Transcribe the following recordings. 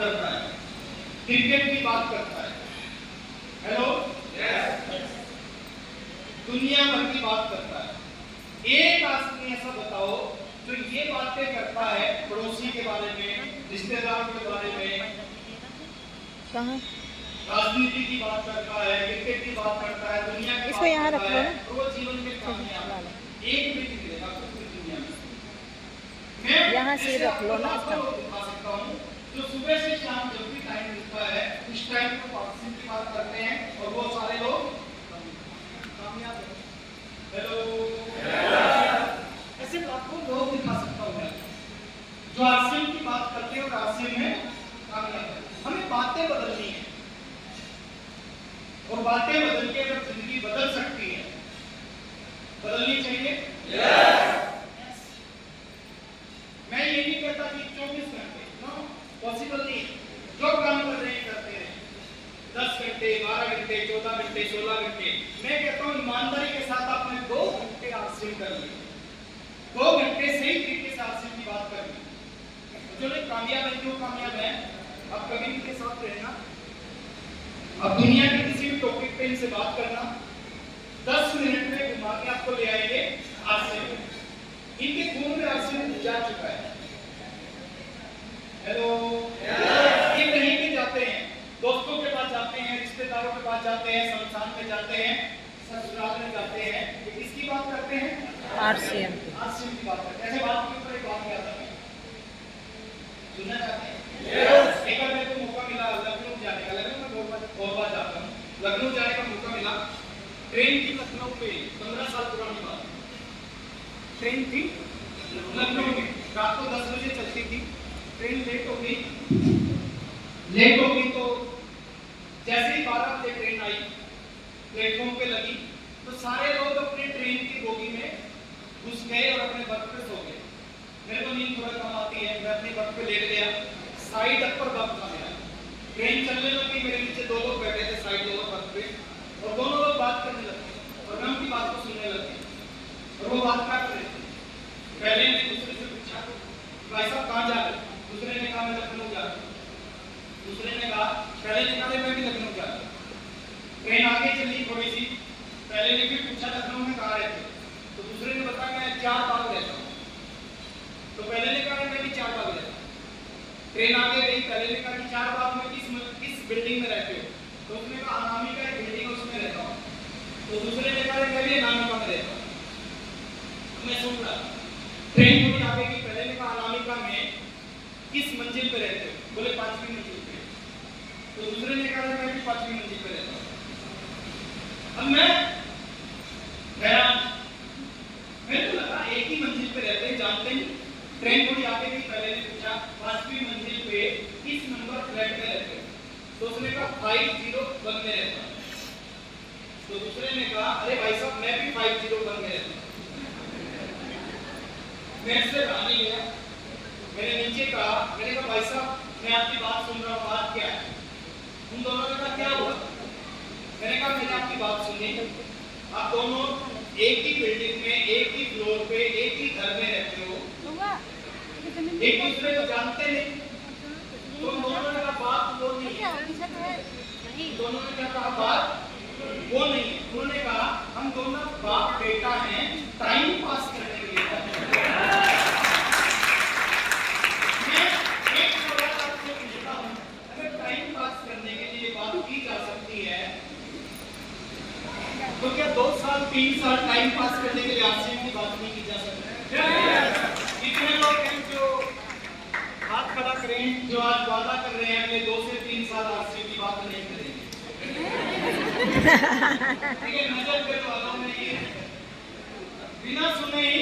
करता है, क्रिकेट की बात करता है, हेलो, दुनिया भर की बात करता है। एक आदमी ऐसा बताओ जो ये बातें करता है पड़ोसी के बारे में, रिश्तेदारों के बारे में, कहाँ राजनीति की बात करता है, क्रिकेट की बात करता है, दुनिया की इसको बात यहाँ करता रख लो है, ना। और वो जीवन में कामयाब है। एक भी नहीं मिलेगा पूरी दुनिया में। मैं यहाँ से रख लो ना इसका। दिखा सकता हूँ जो सुबह से शाम जब भी टाइम मिलता है उस टाइम को पार्टनरशिप की बात करते हैं और वो सारे लोग कामयाब हैं। हेलो, ऐसे लाखों लोग दिखा सकता हूँ मैं जो आरसीएम की बात करते हैं और आरसीएम में कामयाब है। हमें बातें बदलनी है और बातें बदल के अगर जिंदगी बदल सकती है, बदलनी चाहिए। मैं ये नहीं कहता कि 24 घंटे, नो, पॉसिबल नहीं। जो काम कर रहे हैं करते हैं, 10 घंटे, 12 घंटे, 14 घंटे, 16 घंटे। मैं कहता हूँ ईमानदारी के साथ आपने 2 घंटे आरसीएम कर लिए, 2 घंटे सही तरीके से आरसीएम की बात कर ली। जो लोग कामयाब है, क्यों कामयाब है? आप कभी के साथ रहना, अब दुनिया के किसी भी टॉपिक पे इनसे बात करना, 10 मिनट में घुमा के आपको ले आएंगे आरसीएम। इनके खून में आरसीएम जा चुका है। हेलो, ये कहीं भी जाते हैं, दोस्तों के पास जाते हैं, रिश्तेदारों के पास जाते हैं, शमशान में जाते हैं, ससुराल में जाते हैं, किसकी बात करते हैं? आरसीएम आरसीएम की बात करते हैं। ऐसे बात के ऊपर एक बात याद है, सुनना चाहते हैं? एक बार मेरे को मौका मिला लखनऊ जाने का, लखनऊ में बहुत बार जाता हूँ, लखनऊ जाने का मौका मिला। ट्रेन थी लखनऊ पे, 15 साल पुरानी बात। ट्रेन थी लखनऊ में, रात को 10 बजे चलती थी। ट्रेन लेट हो गई तो जैसे ही 12 बजे ट्रेन आई, प्लेटफॉर्म पे लगी, तो सारे लोग अपने ट्रेन की बोगी में घुस गए और अपने बर्थ पे सो गए। मेरे को नींद थोड़ा कम आती है, मैं अपने बर्थ पे लेट गया। साइड अपर बर्थ था मेरा। ट्रेन चलने लगी, मेरे नीचे 2 लोग बैठे थे साइड लोअर बर्थ पे, और दोनों लोग बात करने लगे और मैं उनकी बात को सुनने लगे। और वो बात क्या कर रहे थे? पहले ने दूसरे से पूछा, भाई साहब कहाँ जा रहे? दूसरे ने कहा मैं लखनऊ जा रहा हूँ। दूसरे ने कहा, पहले ने कहा मैं भी लखनऊ जा रहा हूँ। ट्रेन आगे चली थोड़ी सी, पहले ने फिर पूछा लखनऊ में कहाँ रहते? तो दूसरे ने बताया मैं 4 बाग रहता हूँ। तो पहले ने कहा मैं भी 4 बाग रहता हूँ। ट्रेन आगे गई, पहले ने कहा कि 4 बाग में किस बिल्डिंग में रहते हो? तो उसने कहा अनामिका एक बिल्डिंग है उसमें रहता हूँ। तो दूसरे ने कहा मैं भी अनामिका में रहता हूँ। मैं सुन रहा, ट्रेन थोड़ी आगे गई, पहले ने कहा अनामिका में किस मंजिल पे रहते हो? बोले 5वीं मंजिल पे। तो दूसरे ने कहा मैं भी 5वीं मंजिल पे रहता हूँ। अब मैं हैरान, मेरे को लगा एक ही मंजिल पे रहते हैं, जानते हैं। ट्रेन थोड़ी आगे गई, पहले ने पूछा 5वीं मंजिल पे किस नंबर फ्लैट में रहते हो? तो उसने कहा 501 में रहता हूँ। तो दूसरे ने कहा अरे भाई साहब मैं भी 501 में रहता हूँ। मैं इससे रहा नहीं गया, मैंने नीचे कहा, मैंने कहा भाई साहब मैं आपकी बात सुन रहा हूँ, बात क्या है? उन दोनों ने कहा क्या हुआ? मैंने कहा मैंने आपकी बात सुनी, आप दोनों एक ही बिल्डिंग में, एक ही फ्लोर पे, एक ही घर में रहते हो, एक दूसरे को जानते नहीं। तो दोनों ने कहा बात वो नहीं है। दोनों ने क्या कहा? बात वो नहीं है। उन्होंने कहा हम दोनों बाप बेटा हैं, टाइम पास करने के लिए। मैं एक सवाल आपसे पूछता हूं, अगर टाइम पास करने के लिए बात की जा सकती है तो क्या 2 साल 3 साल टाइम पास करने के लिए आरसीएम की बात नहीं की जा सकती? कितने लोग हैं जो हाथ खड़ा करें, जो आज वादा कर रहे हैं अगले 2 से 3 साल आरसीएम की बात नहीं करेंगे? देखिए नजर पे वालों में ये बिना सुने ही,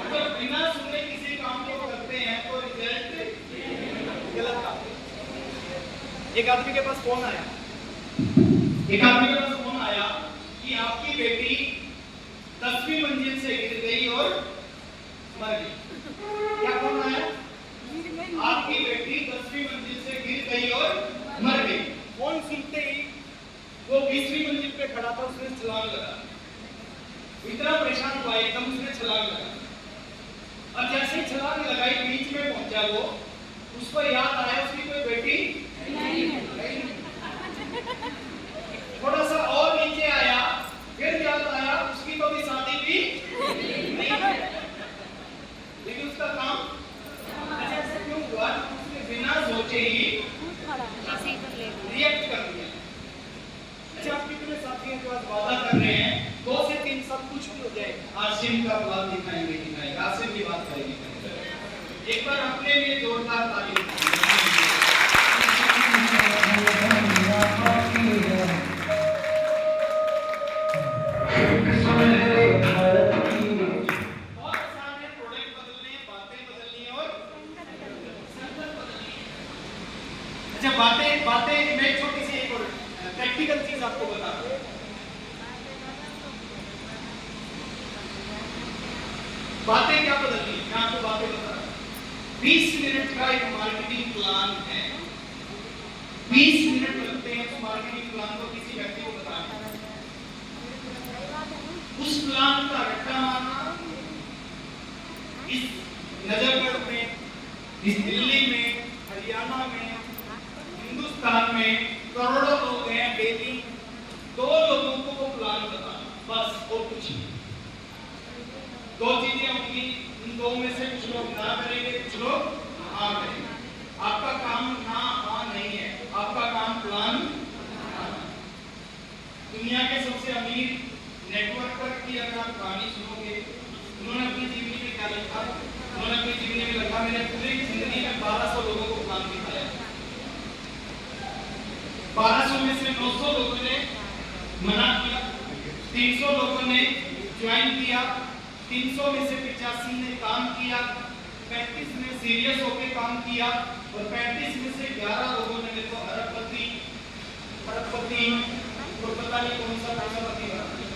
अगर बिना सुने किसी काम को करते हैं तो रिजल्ट गलत आता है। एक आदमी के पास फोन आया कि आपकी बेटी 10वीं मंजिल से गिर गई और मर गई। क्या फोन आया? आपकी बेटी 10वीं मंजिल से गिर गई और मर गई। फोन सुनते ही वो 20वीं मंजिल पे खड़ा था, उसने छलांग लगा। इतना परेशान हुआ एकदम, उसने छलांग लगा। और जैसे ही छलांग लगाई बीच में पहुंचा वो, उसको याद आया उसकी कोई बेटी नहीं। थोड़ा सा और नीचे आया, फिर याद आया उसकी तो भी शादी भी नहीं है, लेकिन उसका काम अच्छा ऐसा क्यों हुआ? उसने बिना सोचे ही रिएक्ट कर दिया। अच्छा, आप कितने साथियों के पास वादा कर रहे हैं 2 से 3 सब कुछ भी हो जाए, आसिम का प्लान दिखाएंगे, आसिम की बात करेंगे। एक बार अपने लिए जोरदार ताली। बहुत आसान है, प्रोडक्ट बदलने हैं, बातें बदलनी है और संकल्प बदलनी है। अच्छा, बातें मैं छोटी सी एक और प्रैक्टिकल चीज आपको बता रहा हूं। बातें क्या बदलनी है, मैं आपको बातें बता रहा हूं। 20 मिनट का एक मार्केटिंग प्लान है, 20 मिनट लगते हैं उस मार्केटिंग प्लान को किसी व्यक्ति को बताने। उस प्लान का रट्टा मारना इस नजरगढ़ में, इस दिल्ली में, हरियाणा में, हिंदुस्तान में करोड़ों लोग हैं, डेली 2 लोगों को वो प्लान बताना, बस और कुछ नहीं। 2 चीजें होंगी, इन 2 में से कुछ लोग ना करेंगे, कुछ लोग हाँ करेंगे। आपका काम ना हाँ नहीं है, आपका काम प्लान। दुनिया के सबसे अमीर नेटवर्कर की अगर आप कहानी सुनोगे, उन्होंने अपनी जीवनी में क्या लिखा? उन्होंने अपनी जीवनी में लिखा, मैंने पूरी जिंदगी में 1200 लोगों को प्लान दिखाया, 1200 में से 900 लोगों ने मना किया, 300 लोगों ने ज्वाइन किया, 300 में से 85 ने काम किया, 35 ने सीरियस होकर काम किया और 35 में से 11 लोगों ने मेरे को अरबपति और पता नहीं कौन सा पति बना दिया।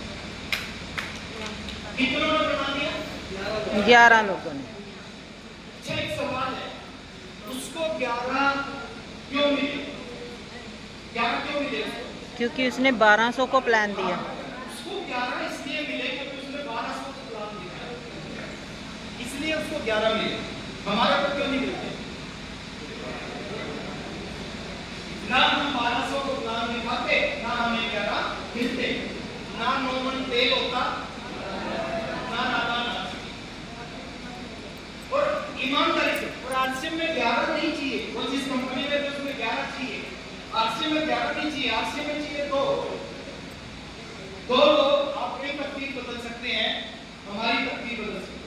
कितनों ने बना दिया? 11 लोगों ने। अच्छा, एक सवाल है, उसको 11 क्यों मिले? 11 क्यों मिले उसको? क्योंकि उसने 1200 को प्लान दिया। उसको 11 इसलिए मिले क्योंकि उसने 1200 को प्लान दिया, इसलिए उसको 11 मिले। हमारे को क्यों नहीं मिलते? ना हम 1200 को प्लान दिखाते, ना हमें 11 मिलते, ना नॉर्मल तेल होता, ना नाला नाचती। और ईमानदारी से, और आरसीएम में 11 नहीं चाहिए, वो जिस कंपनी में तो उसमें 11 चाहिए, आरसीएम में 11 नहीं चाहिए, आरसीएम में चाहिए 2 लोग। आप एक तकदीर बदल सकते हैं, हमारी तकदीर बदल सकते हैं।